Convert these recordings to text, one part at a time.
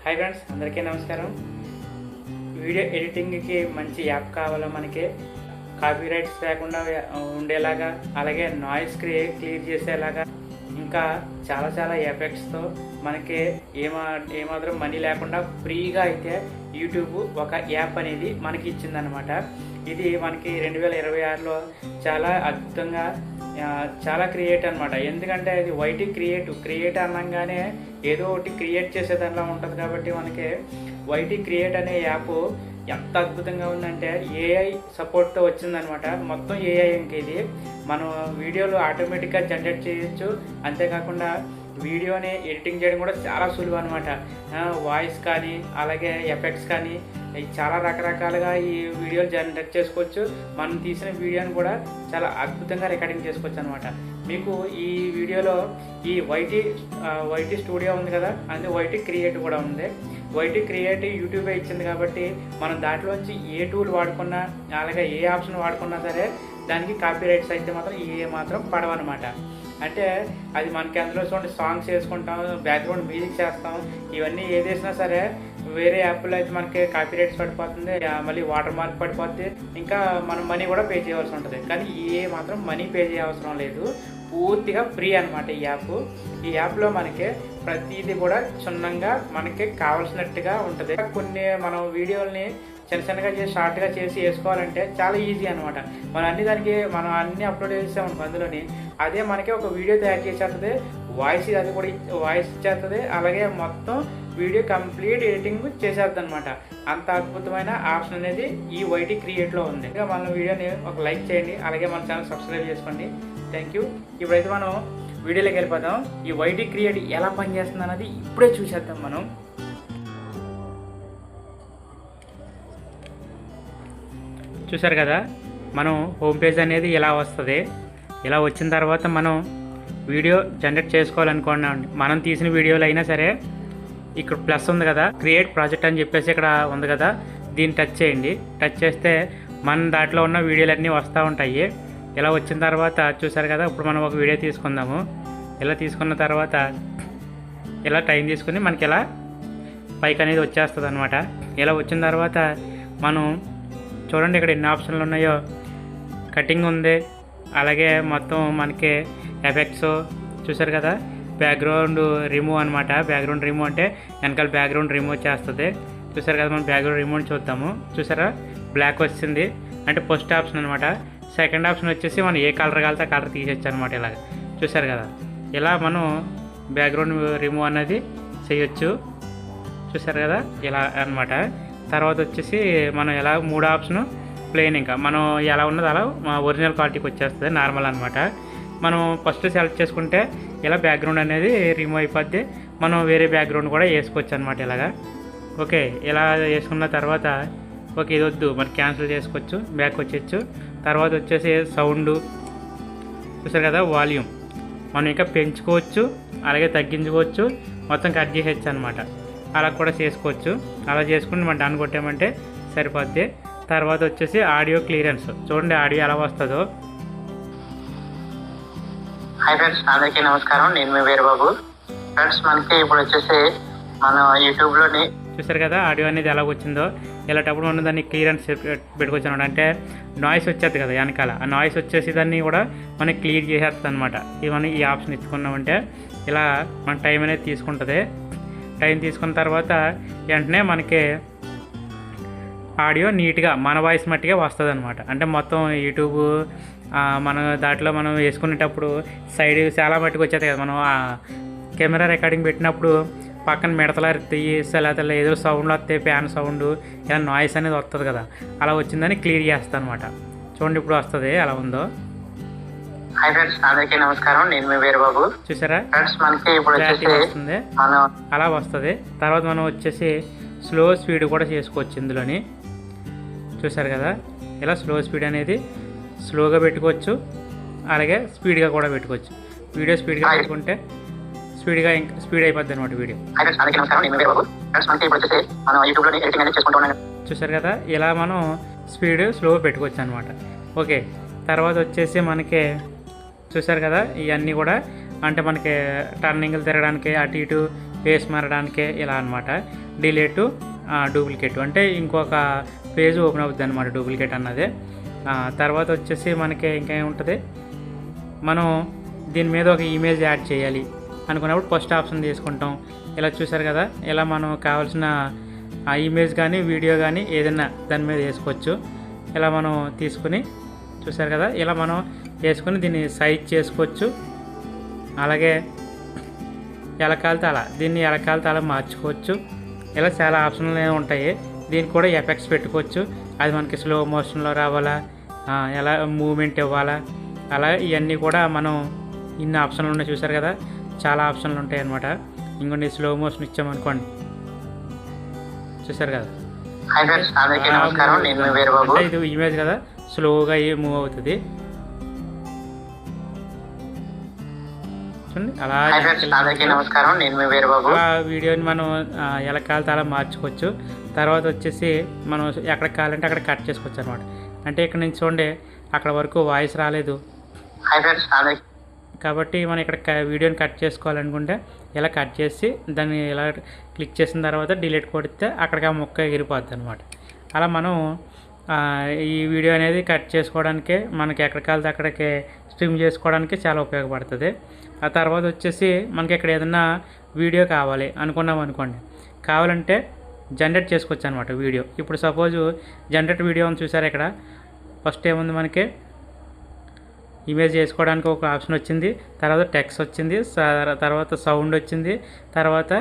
Hi friends, అందరికీ నమస్కారం. Video ఎడిటింగ్కి మంచి యాప్ కావాలా మనకి, కాపీరైట్స్ లేకుండా ఉండేలాగా, అలాగే నాయిస్ క్లియర్ చేసేలాగా, ఇంకా చాలా ఎఫెక్ట్స్తో మనకి ఏమాత్రం మనీ లేకుండా ఫ్రీగా అయితే యూట్యూబ్ ఒక యాప్ అనేది మనకి ఇచ్చిందనమాట. ఇది మనకి 2026లో చాలా అద్భుతంగా చాలా క్రియేట్ అనమాట. ఎందుకంటే అది వైటీ క్రియేట్ అనగానే ఏదో ఒకటి క్రియేట్ చేసేదానిలా ఉంటుంది కాబట్టి మనకి వైటీ క్రియేట్ అనే యాప్ ఎంత అద్భుతంగా ఉందంటే ఏఐ సపోర్ట్తో వచ్చిందనమాట. మొత్తం ఏఐ ఇంక ఇది మనం వీడియోలు ఆటోమేటిక్గా జనరేట్ చేయొచ్చు. అంతేకాకుండా వీడియోని ఎడిటింగ్ చేయడం కూడా చాలా సులువు అనమాట. వాయిస్ కానీ అలాగే ఎఫెక్ట్స్ కానీ చాలా రకరకాలుగా ఈ వీడియోలు జనరేట్ చేసుకోవచ్చు. మనం తీసిన వీడియోని కూడా చాలా అద్భుతంగా రికార్డింగ్ చేసుకోవచ్చు అనమాట. మీకు ఈ వీడియోలో ఈ వైటీ స్టూడియో ఉంది కదా, అందులో వైటీ క్రియేట్ కూడా ఉంది. వైటీ క్రియేట్ యూట్యూబే ఇచ్చింది కాబట్టి మనం దాంట్లోంచి ఏ టూల్ వాడుకున్నా అలాగే ఏ ఆప్షన్ వాడుకున్నా సరే దానికి కాపీరైట్స్ అయితే మాత్రం పడవన్నమాట. అంటే అది మనకి అందులో చూడండి, సాంగ్స్ వేసుకుంటాం, బ్యాక్గ్రౌండ్ మ్యూజిక్ చేస్తాం, ఇవన్నీ ఏదేసినా సరే వేరే యాప్లో అయితే మనకి కాపీరైట్స్ పడిపోతుంది, మళ్ళీ వాటర్ మార్క్ పడిపోతుంది, ఇంకా మనం మనీ కూడా పే చేయవలసి ఉంటుంది. కానీ మాత్రం మనీ పే చేయవసరం లేదు, పూర్తిగా ఫ్రీ అనమాట ఈ యాప్లో మనకి ప్రతిదీ కూడా క్షుణ్ణంగా మనకి కావాల్సినట్టుగా ఉంటుంది. కొన్ని మనం వీడియోల్ని చిన్నగా చేసి షార్ట్గా చేసి వేసుకోవాలంటే చాలా ఈజీ అనమాట. మనం అన్ని అప్లోడ్ చేసామనుకో అందులోని అదే మనకి ఒక వీడియో తయారు చేసేస్తుంది, వాయిస్ ఇచ్చేస్తుంది, అలాగే మొత్తం వీడియో కంప్లీట్ ఎడిటింగ్ చేసేస్తుంది అనమాట. అంత అద్భుతమైన ఆప్షన్ అనేది ఈ వైటీ క్రియేట్లో ఉంది. ఇంకా మన వీడియోని ఒక లైక్ చేయండి, అలాగే మన ఛానల్ సబ్స్క్రైబ్ చేసుకోండి. Thank you. ఇప్పుడైతే మనం వీడియోలోకి వెళ్ళిపోదాం. ఈ వైటీ క్రియేట్ ఎలా పనిచేస్తుంది అన్నది ఇప్పుడే చూసేద్దాం మనం. చూసారు కదా, మనం హోమ్ పేజ్ అనేది ఇలా వస్తుంది. ఇలా వచ్చిన తర్వాత మనం వీడియో జనరేట్ చేసుకోవాలనుకున్నాం. మనం తీసిన వీడియోలు అయినా సరే ఇక్కడ ప్లస్ ఉంది కదా, క్రియేట్ ప్రాజెక్ట్ అని చెప్పేసి ఇక్కడ ఉంది కదా, దీన్ని టచ్ చేయండి. టచ్ చేస్తే మన దాంట్లో ఉన్న వీడియోలన్నీ వస్తూ ఉంటాయి. ఇలా వచ్చిన తర్వాత చూసారు కదా, ఇప్పుడు మనం ఒక వీడియో తీసుకుందాము. ఇలా తీసుకున్న తర్వాత ఇలా టైం తీసుకుని మనకి ఇలా పైకి అనేది వచ్చేస్తుంది అనమాట. ఇలా వచ్చిన తర్వాత మనం చూడండి, ఇక్కడ ఎన్ని ఆప్షన్లు ఉన్నాయో. కటింగ్ ఉంది, అలాగే మొత్తం మనకి ఎఫెక్ట్స్ చూసారు కదా, బ్యాక్గ్రౌండ్ రిమూవ్ అనమాట. బ్యాక్గ్రౌండ్ రిమూవ్ అంటే వెనకాల బ్యాక్గ్రౌండ్ రిమూవ్ చేస్తుంది. చూసారు కదా, మనం బ్యాక్గ్రౌండ్ రిమూవ్ చూద్దాము. చూసారా, బ్లాక్ వచ్చింది అంటే ఫస్ట్ ఆప్షన్ అనమాట. సెకండ్ ఆప్షన్ వచ్చేసి మనం ఏ కలర్ కాలితే కలర్ తీసేచ్చు అనమాట. ఇలాగ చూసారు కదా, ఇలా మనం బ్యాక్గ్రౌండ్ రిమూవ్ అనేది చేయొచ్చు. చూసారు కదా, ఇలా అనమాట. తర్వాత వచ్చేసి మనం ఎలా మూడో ఆప్షన్ ప్లేన్, ఇంకా మనం ఎలా ఉన్నది అలా ఒరిజినల్ క్వాలిటీకి వచ్చేస్తుంది, నార్మల్ అనమాట. మనం ఫస్ట్ సెలెక్ట్ చేసుకుంటే ఇలా బ్యాక్గ్రౌండ్ అనేది రిమూవ్ అయిపోద్ది. మనం వేరే బ్యాక్గ్రౌండ్ కూడా వేసుకోవచ్చు అనమాట ఇలాగా. ఓకే, ఇలా వేసుకున్న తర్వాత ఓకే ఇది వద్దు మరి క్యాన్సిల్ చేసుకోవచ్చు, బ్యాక్ వచ్చేయచ్చు. తర్వాత వచ్చేసి సౌండ్ చూసారు కదా, వాల్యూమ్ మనం ఇంకా పెంచుకోవచ్చు, అలాగే తగ్గించుకోవచ్చు, మొత్తం కట్ చేసేయచ్చు అనమాట. అలా కూడా చేసుకోవచ్చు. అలా చేసుకుంటే మనం డన్ కొట్టామంటే సరిపోద్ది. తర్వాత వచ్చేసి ఆడియో క్లియరెన్స్ చూడండి, ఆడియో ఎలా వస్తుందో. హాయ్ ఫ్రెండ్స్, అందరికీ నమస్కారం. నేను మీ వీరబాబు. ఫ్రెండ్స్, మనకి ఇప్పుడు వచ్చేసి మన యూట్యూబ్లోని చూసారు కదా ఆడియో అనేది ఎలా వచ్చిందో. ఇలాంటప్పుడు మనం దాన్ని క్లియరెన్స్ పెట్టుకోవచ్చు అనమాట. అంటే నాయిస్ వచ్చేది కదా వెనకాల, ఆ నాయిస్ వచ్చేసి దాన్ని కూడా మనకి క్లియర్ చేసేస్తుంది అనమాట. మనం ఈ ఆప్షన్ ఇచ్చుకున్నామంటే ఇలా మన టైం అనేది తీసుకుంటుంది. టైం తీసుకున్న తర్వాత వెంటనే మనకి ఆడియో నీట్గా మన వాయిస్ మట్టిగా వస్తుంది అనమాట. అంటే మొత్తం యూట్యూబ్ మన దాంట్లో మనం వేసుకునేటప్పుడు సైడ్ చాలా మట్టుకు వచ్చేది కదా, మనం కెమెరా రికార్డింగ్ పెట్టినప్పుడు పక్కన మిడతలు అరుతాయి, లేకపోతే ఏదో సౌండ్లు వస్తాయి, ఫ్యాన్ సౌండ్, ఇలా నాయిస్ అనేది వస్తుంది కదా, అలా వచ్చిందని క్లియర్ చేస్తాను అనమాట. చూడండి ఇప్పుడు వస్తుంది ఎలా ఉందో. హాయ్ ఫ్రెండ్స్, అందరికీ నమస్కారం. నేను మీ వీరబాబు. చూసారా, ఫ్రెండ్స్ మనకి ఇప్పుడు వస్తుంది అలా వస్తుంది. తర్వాత మనం వచ్చేసి స్లో స్పీడ్ కూడా చేసుకోవచ్చు ఇందులోని. చూసారు కదా, ఇలా స్లో స్పీడ్ అనేది స్లోగా పెట్టుకోవచ్చు, అలాగే స్పీడ్గా కూడా పెట్టుకోవచ్చు. వీడియో స్పీడ్గా పెట్టుకుంటే స్పీడ్ అయిపోద్ది అనమాట వీడియో. చూసారు కదా, ఇలా మనం స్పీడ్ స్లో పెట్టుకోవచ్చు అనమాట. ఓకే, తర్వాత వచ్చేసి మనకి చూసారు కదా, ఇవన్నీ కూడా అంటే మనకి టర్నింగ్లు తిరగడానికి అటు ఇటు పేస్ట్ మారడానికే ఇలా అనమాట. డిలీటు డూప్లికేట్ అంటే ఇంకొక పేజ్ ఓపెన్ అవుతుంది అనమాట డూప్లికేట్ అన్నది. తర్వాత వచ్చేసి మనకి ఇంకా ఏముంటుంది, మనం దీని మీద ఒక ఇమేజ్ యాడ్ చేయాలి అనుకున్నప్పుడు ఫస్ట్ ఆప్షన్ తీసుకుంటాం. ఇలా చూసారు కదా, ఇలా మనం కావాల్సిన ఆ ఇమేజ్ కానీ వీడియో కానీ ఏదైనా దాని మీద వేసుకోవచ్చు. ఇలా మనం తీసుకుని చూసారు కదా, ఇలా మనం వేసుకొని దీన్ని సైజ్ చేసుకోవచ్చు. అలాగే ఎలా కాలితే అలా దీన్ని ఎలా కాలితే అలా మార్చుకోవచ్చు. ఇలా చాలా ఆప్షన్లు ఉంటాయి. దీనికి కూడా ఎఫెక్ట్స్ పెట్టుకోవచ్చు. అది మనకి స్లో మోషన్లో రావాలా, ఎలా మూమెంట్ ఇవ్వాలా, అలా ఇవన్నీ కూడా మనం ఇన్ని ఆప్షన్లు ఉన్నాయి చూసారు కదా, చాలా ఆప్షన్లు ఉంటాయి అన్నమాట. ఇంకొన్ని స్లో మోషన్ ఇచ్చామనుకోండి, చూసారు కదా, ఇది ఇమేజ్ కదా స్లోగా మూవ్ అవుతుంది చూడండి. అలా వీడియోని మనం ఎలా కాలితే అలా మార్చుకోవచ్చు. తర్వాత వచ్చేసి మనం ఎక్కడ కావాలంటే అక్కడ కట్ చేసుకోవచ్చు అనమాట. అంటే ఇక్కడ నుంచి చూడండి అక్కడ వరకు వాయిస్ రాలేదు కాబట్టి మనం ఇక్కడ వీడియోని కట్ చేసుకోవాలనుకుంటే ఇలా కట్ చేసి దాన్ని ఇలా క్లిక్ చేసిన తర్వాత డిలీట్ కొడితే అక్కడికి ఆ ముక్క ఎగిరిపోద్ది అనమాట. అలా మనం ఈ వీడియో అనేది కట్ చేసుకోవడానికి మనకి ఎక్కడికి వెళ్తే అక్కడికి స్ట్రీమ్ చేసుకోవడానికి చాలా ఉపయోగపడుతుంది. ఆ తర్వాత వచ్చేసి మనకి ఇక్కడ ఏదైనా వీడియో కావాలి అనుకున్నాం అనుకోండి, కావాలంటే జనరేట్ చేసుకోవచ్చు అనమాట వీడియో. ఇప్పుడు సపోజు జనరేట్ వీడియో అని చూసారు, ఇక్కడ ఫస్ట్ ఏముంది మనకి ఇమేజ్ చేసుకోవడానికి ఒక ఆప్షన్ వచ్చింది, తర్వాత టెక్స్ట్ వచ్చింది, తర్వాత సౌండ్ వచ్చింది, తర్వాత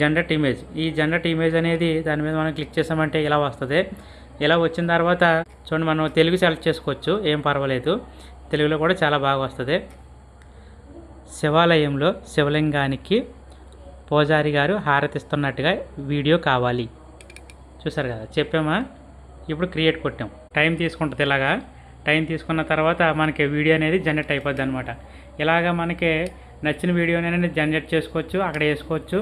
జనరేట్ ఇమేజ్. ఈ జనరేట్ ఇమేజ్ అనేది దాని మీద మనం క్లిక్ చేసామంటే ఇలా వస్తుంది. ఇలా వచ్చిన తర్వాత చూడండి మనం తెలుగు సెలెక్ట్ చేసుకోవచ్చు, ఏం పర్వాలేదు, తెలుగులో కూడా చాలా బాగా వస్తుంది. శివాలయంలో శివలింగానికి పూజారి గారు హారతిస్తున్నట్టుగా వీడియో కావాలి. చూసారు కదా, చెప్పామా. ఇప్పుడు క్రియేట్ కొట్టాం, టైం తీసుకుంటుంది. ఇలాగా టైం తీసుకున్న తర్వాత మనకి వీడియో అనేది జనరేట్ అయిపోద్ది అనమాట. ఇలాగా మనకి నచ్చిన వీడియో అనేది జనరేట్ చేసుకోవచ్చు, అక్కడ వేసుకోవచ్చు.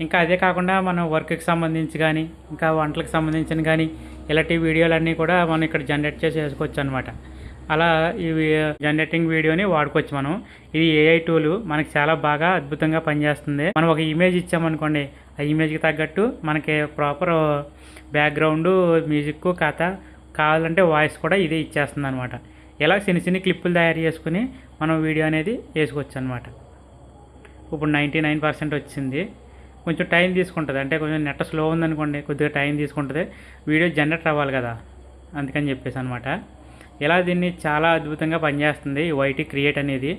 ఇంకా అదే కాకుండా మనం వర్క్కి సంబంధించి కానీ ఇంకా వంటలకు సంబంధించిన కానీ ఇలాంటి వీడియోలన్నీ కూడా మనం ఇక్కడ జనరేట్ చేసి వేసుకోవచ్చు అనమాట. అలా ఈ జనరేటింగ్ వీడియోని వాడుకోవచ్చు మనం. ఇది ఏఐ టూల్ మనకి చాలా బాగా అద్భుతంగా పనిచేస్తుంది. మనం ఒక ఇమేజ్ ఇచ్చామనుకోండి, ఆ ఇమేజ్కి తగ్గట్టు మనకి ప్రాపర్ బ్యాక్గ్రౌండ్, మ్యూజిక్, కథ కావాలంటే వాయిస్ కూడా ఇదే ఇచ్చేస్తుంది అనమాట. ఇలా చిన్న చిన్న క్లిప్పులు తయారు చేసుకుని మనం వీడియో అనేది వేసుకోవచ్చు అనమాట. ఇప్పుడు 99% వచ్చింది. కొంచెం టైం తీసుకుంటుంది, అంటే కొంచెం నెట్ స్లో ఉందనుకోండి, కొద్దిగా టైం తీసుకుంటుంది, వీడియో జనరేట్ అవ్వాలి కదా, అందుకని చెప్పేసి అనమాట. ఇలా దీన్ని చాలా అద్భుతంగా పనిచేస్తుంది ఈ వైటీ క్రియేట్ అనేది.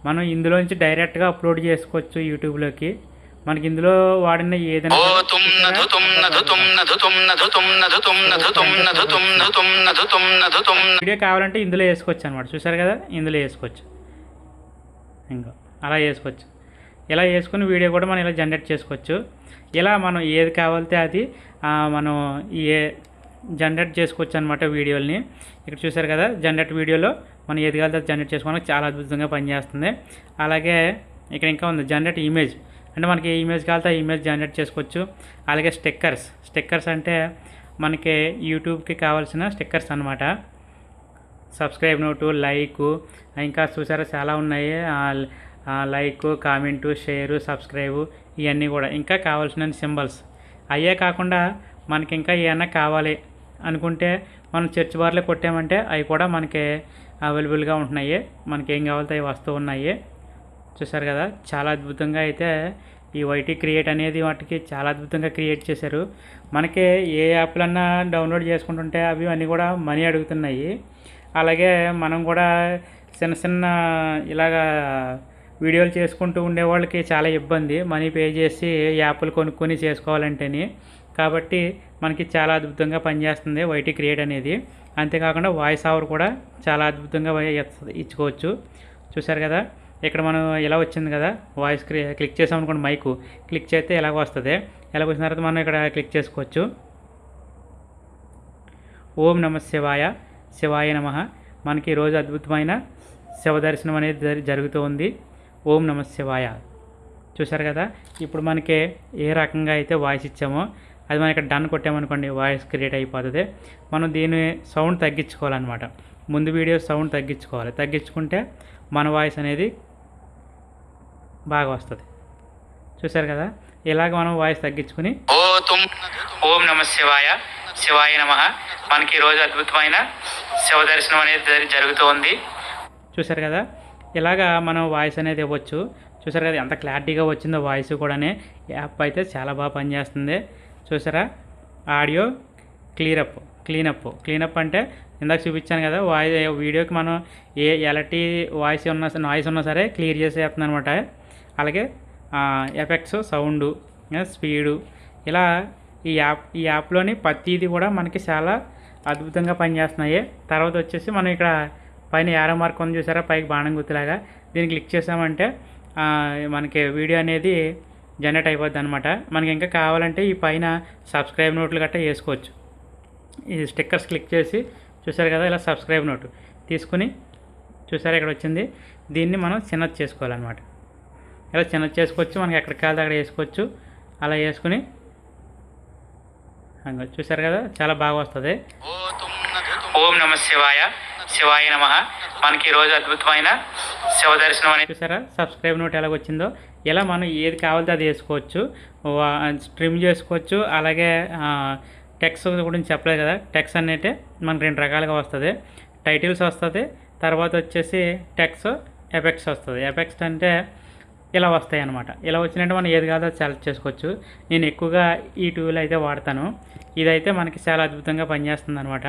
మనం ఇందులోంచి డైరెక్ట్గా అప్లోడ్ చేసుకోవచ్చు యూట్యూబ్లోకి. మనకి ఇందులో వాడిన ఏదైనా వీడియో కావాలంటే ఇందులో వేసుకోవచ్చు అనమాట. చూసారు కదా, ఇందులో వేసుకోవచ్చు. ఇంకా అలా వేసుకోవచ్చు. ఇలా వేసుకుని వీడియో కూడా మనం ఇలా జనరేట్ చేసుకోవచ్చు. ఇలా మనం ఏది కావాలితే అది మనం జనరేట్ చేసుకోవచ్చు అనమాట వీడియోల్ని. ఇక్కడ చూసారు కదా, జనరేట్ వీడియోలో మనం ఏది కావాలితే జనరేట్ చేసుకోవడానికి చాలా అద్భుతంగా పనిచేస్తుంది. అలాగే ఇక్కడ ఇంకా ఉంది జనరేట్ ఇమేజ్, అంటే మనకి ఏ ఇమేజ్ కావాలితే ఆ ఇమేజ్ జనరేట్ చేసుకోవచ్చు. అలాగే స్టిక్కర్స్ అంటే మనకి యూట్యూబ్కి కావాల్సిన స్టిక్కర్స్ అనమాట. సబ్స్క్రైబ్ నోటు, లైక్, ఇంకా చూసారా చాలా ఉన్నాయి. లైక్, కామెంటు, షేరు, సబ్స్క్రైబు, ఇవన్నీ కూడా ఇంకా కావాల్సిన సింబల్స్. అయ్యే కాకుండా మనకి ఇంకా ఏమన్నా కావాలి అనుకుంటే మనం సెర్చ్ బార్లో కొట్టామంటే అవి కూడా మనకి అవైలబుల్గా ఉంటున్నాయి. మనకి ఏం కావాలితే అవి వస్తూ ఉన్నాయి. చూసారు కదా, చాలా అద్భుతంగా అయితే ఈ వైటీ క్రియేట్ అనేది వాటికి చాలా అద్భుతంగా క్రియేట్ చేశారు. మనకి ఏ యాప్లన్నా డౌన్లోడ్ చేసుకుంటుంటే అవి అన్నీ కూడా మనీ అడుగుతున్నాయి. అలాగే మనం కూడా చిన్న ఇలాగా వీడియోలు చేసుకుంటూ ఉండే వాళ్ళకి చాలా ఇబ్బంది, మనీ పే చేసి యాప్లు కొనుక్కొని చేసుకోవాలంటేనే. కాబట్టి మనకి చాలా అద్భుతంగా పనిచేస్తుంది వైటీ క్రియేట్ అనేది. అంతేకాకుండా వాయిస్ ఓవర్ కూడా చాలా అద్భుతంగా ఇచ్చుకోవచ్చు. చూసారు కదా, ఇక్కడ మనం ఇలా వచ్చింది కదా, వాయిస్ క్లిక్ చేసాం అనుకోండి, మైకు క్లిక్ చేస్తే ఇలాగ వస్తుంది. ఇలాగ వచ్చిన తర్వాత మనం ఇక్కడ క్లిక్ చేసుకోవచ్చు. ఓం నమ శివాయ నమః. మనకి ఈరోజు అద్భుతమైన శివ దర్శనం అనేది జరుగుతూ ఉంది. ఓం నమ శివాయ. చూసారు కదా, ఇప్పుడు మనకి ఏ రకంగా అయితే వాయిస్ ఇచ్చామో అది మనం ఇక్కడ డన్ కొట్టామనుకోండి, వాయిస్ క్రియేట్ అయిపోతుంది. మనం దీని సౌండ్ తగ్గించుకోవాలన్నమాట. ముందు వీడియో సౌండ్ తగ్గించుకోవాలి. తగ్గించుకుంటే మన వాయిస్ అనేది బాగా వస్తుంది. చూసారు కదా, ఇలాగ మనం వాయిస్ తగ్గించుకుని ఓం నమ శివాయ శివాయ నమః. మనకి ఈరోజు అద్భుతమైన శివ దర్శనం అనేది జరుగుతూ ఉంది. చూసారు కదా, ఇలాగా మనం వాయిస్ అనేది ఇవ్వచ్చు. చూసారు కదా ఎంత క్లారిటీగా వచ్చిందో వాయిస్ కూడానే. యాప్ అయితే చాలా బాగా పనిచేస్తుంది. చూసారా, ఆడియో క్లీనప్ అంటే ఇందాక చూపించాను కదా, వీడియోకి మనం ఎలాంటి నాయిస్ ఉన్నా సరే క్లియర్ చేసేస్తుంది అనమాట. అలాగే ఎఫెక్ట్స్, సౌండు, స్పీడు, ఇలా ఈ యాప్లోని ప్రతిదీ కూడా మనకి చాలా అద్భుతంగా పనిచేస్తున్నాయి. తర్వాత వచ్చేసి మనం ఇక్కడ పైన యారో మార్క్ ఉంది చూసారా, పైకి బాణం గుర్తులాగా, దీన్ని క్లిక్ చేసామంటే మనకి వీడియో అనేది జనరేట్ అయిపోద్ది అనమాట. మనకి ఇంకా కావాలంటే ఈ పైన సబ్స్క్రైబ్ నోట్లు గట్టా వేసుకోవచ్చు. ఈ స్టిక్కర్స్ క్లిక్ చేసి చూసారు కదా, ఇలా సబ్స్క్రైబ్ నోటు తీసుకుని చూసారా ఇక్కడ వచ్చింది. దీన్ని మనం చిన్నది చేసుకోవాలన్నమాట. ఇలా చిన్నది చేసుకోవచ్చు, మనకి ఎక్కడికి కావాలి అక్కడ వేసుకోవచ్చు. అలా వేసుకుని చూసారు కదా, చాలా బాగా వస్తుంది. ఓం నమ శివాయ శివాయ నమః. మనకి ఈరోజు అద్భుతమైన శివ దర్శనం అనేది చూసారా, సబ్స్క్రైబ్ నోట్ ఎలా వచ్చిందో. ఇలా మనం ఏది కావాలితే అది వేసుకోవచ్చు, స్ట్రీమ్ చేసుకోవచ్చు. అలాగే టెక్స్ట్ గురించి చెప్పలేదు కదా, టెక్స్ట్ అనేది మనకు 2 రకాలుగా వస్తుంది. టైటిల్స్ వస్తుంది, తర్వాత వచ్చేసి టెక్స్ట్ ఎఫెక్ట్స్ వస్తుంది. ఎఫెక్ట్స్ అంటే ఇలా వస్తాయి అన్నమాట. ఇలా వచ్చినట్టు మనం ఏది కాదో సెలెక్ట్ చేసుకోవచ్చు. నేను ఎక్కువగా ఈ టూల్ అయితే వాడతాను. ఇదైతే మనకి చాలా అద్భుతంగా పనిచేస్తుంది అనమాట.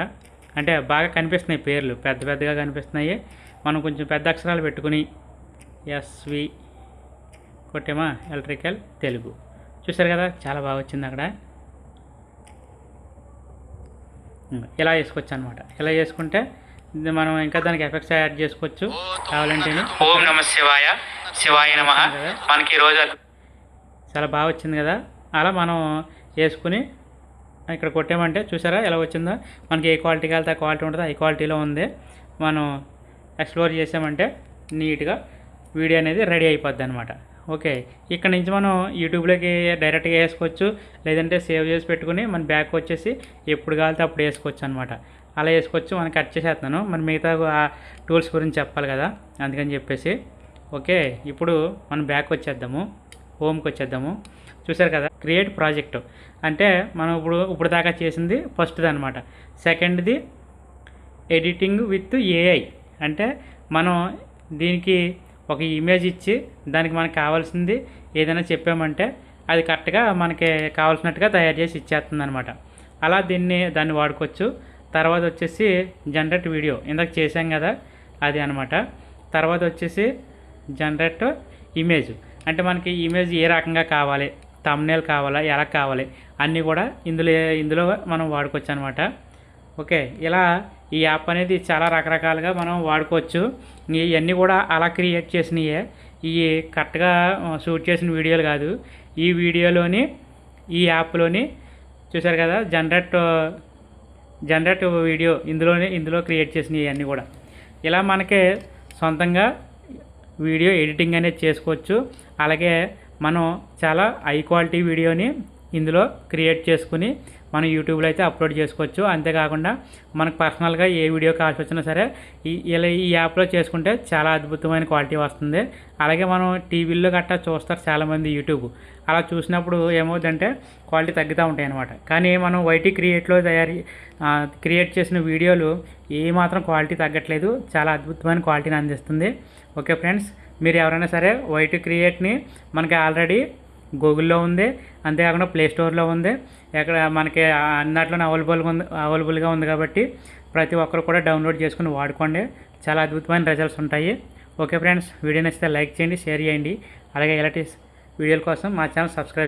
అంటే బాగా కనిపిస్తున్నాయి పేర్లు, పెద్దగా కనిపిస్తున్నాయి. మనం కొంచెం పెద్ద అక్షరాలు పెట్టుకుని ఎస్వి కొట్టేమా, ఎలక్ట్రికల్ తెలుగు. చూసారు కదా, చాలా బాగా వచ్చింది అక్కడ. ఇలా వేసుకోవచ్చు అనమాట. ఇలా చేసుకుంటే మనం ఇంకా దానికి ఎఫెక్ట్స్ యాడ్ చేసుకోవచ్చు కావాలంటే. ఓం నమ శివాయ శివాయ నమః. మనకి ఈరోజు చాలా బాగా వచ్చింది కదా. అలా మనం వేసుకుని ఇక్కడ కొట్టామంటే చూసారా ఎలా వచ్చిందో. మనకి ఏ క్వాలిటీ కావాలితే ఆ క్వాలిటీ ఉంటుందో ఈ క్వాలిటీలో ఉంది. మనం ఎక్స్ప్లోర్ చేసామంటే నీట్గా వీడియో అనేది రెడీ అయిపోద్ది అనమాట. ఓకే, ఇక్కడ నుంచి మనం యూట్యూబ్లోకి డైరెక్ట్గా వేసుకోవచ్చు, లేదంటే సేవ్ చేసి పెట్టుకుని మన బ్యాక్ వచ్చేసి ఎప్పుడు కావాలితే అప్పుడు వేసుకోవచ్చు అనమాట. అలా వేసుకోవచ్చు. మనం కట్ చేసేస్తున్నాను, మరి మిగతా ఆ టూల్స్ గురించి చెప్పాలి కదా, అందుకని చెప్పేసి. ఓకే, ఇప్పుడు మనం బ్యాక్ వచ్చేద్దాము, హోమ్కి వచ్చేద్దాము. చూసారు కదా, క్రియేట్ ప్రాజెక్ట్ అంటే మనం ఇప్పుడు దాకా చేసింది ఫస్ట్ది అనమాట. సెకండ్ది ఎడిటింగ్ విత్ ఏఐ అంటే మనం దీనికి ఒక ఇమేజ్ ఇచ్చి దానికి మనకు కావాల్సింది ఏదైనా చెప్పామంటే అది కరెక్ట్గా మనకి కావాల్సినట్టుగా తయారు చేసి ఇచ్చేస్తుంది అనమాట. అలా దాన్ని వాడుకోవచ్చు. తర్వాత వచ్చేసి జనరేట్ వీడియో ఇందాక చేసాం కదా అది అనమాట. తర్వాత వచ్చేసి జనరేట్ ఇమేజ్ అంటే మనకి ఇమేజ్ ఏ రకంగా కావాలి, థంబ్నెయిల్ కావాలా, ఎలా కావాలి అన్నీ కూడా ఇందులో మనం వాడుకోవచ్చు అనమాట. ఓకే, ఇలా ఈ యాప్ అనేది చాలా రకరకాలుగా మనం వాడుకోవచ్చు. ఇవన్నీ కూడా అలా క్రియేట్ చేసినవే, ఈ కరెక్ట్గా షూట్ చేసిన వీడియోలు కాదు. ఈ వీడియోలోని ఈ యాప్లోని చూసారు కదా జనరేట్ వీడియో ఇందులో క్రియేట్ చేసినవి అన్నీ కూడా. ఇలా మనకి సొంతంగా వీడియో ఎడిటింగ్ అనేది చేసుకోవచ్చు. అలాగే మనం చాలా హై క్వాలిటీ వీడియోని ఇందులో క్రియేట్ చేసుకుని మనం యూట్యూబ్లో అయితే అప్లోడ్ చేసుకోవచ్చు. అంతేకాకుండా మనకు పర్సనల్గా ఏ వీడియో కావాల్సి వచ్చినా సరే ఈ యాప్లో చేసుకుంటే చాలా అద్భుతమైన క్వాలిటీ వస్తుంది. అలాగే మనం టీవీల్లో గట్టా చూస్తారు చాలామంది యూట్యూబ్. అలా చూసినప్పుడు ఏమవుతుందంటే క్వాలిటీ తగ్గుతూ ఉంటాయి అన్నమాట. కానీ మనం వైటీ క్రియేట్లో క్రియేట్ చేసిన వీడియోలు ఏమాత్రం క్వాలిటీ తగ్గట్లేదు, చాలా అద్భుతమైన క్వాలిటీని అందిస్తుంది. ఓకే ఫ్రెండ్స్, మీరు ఎవరైనా సరే వైటీ క్రియేట్ని మనకి ఆల్రెడీ గూగుల్లో ఉంది, అంతేకాకుండా ప్లేస్టోర్లో ఉంది, ఎక్కడ మనకి అన్నిట్లోనే అవైలబుల్గా ఉంది కాబట్టి ప్రతి ఒక్కరు కూడా డౌన్లోడ్ చేసుకుని వాడుకోండి. చాలా అద్భుతమైన రిజల్ట్స్ ఉంటాయి. ఓకే ఫ్రెండ్స్, వీడియో నచ్చితే లైక్ చేయండి, షేర్ చేయండి. అలాగే ఇలాంటి వీడియోల కోసం మా ఛానల్ సబ్స్క్రైబ్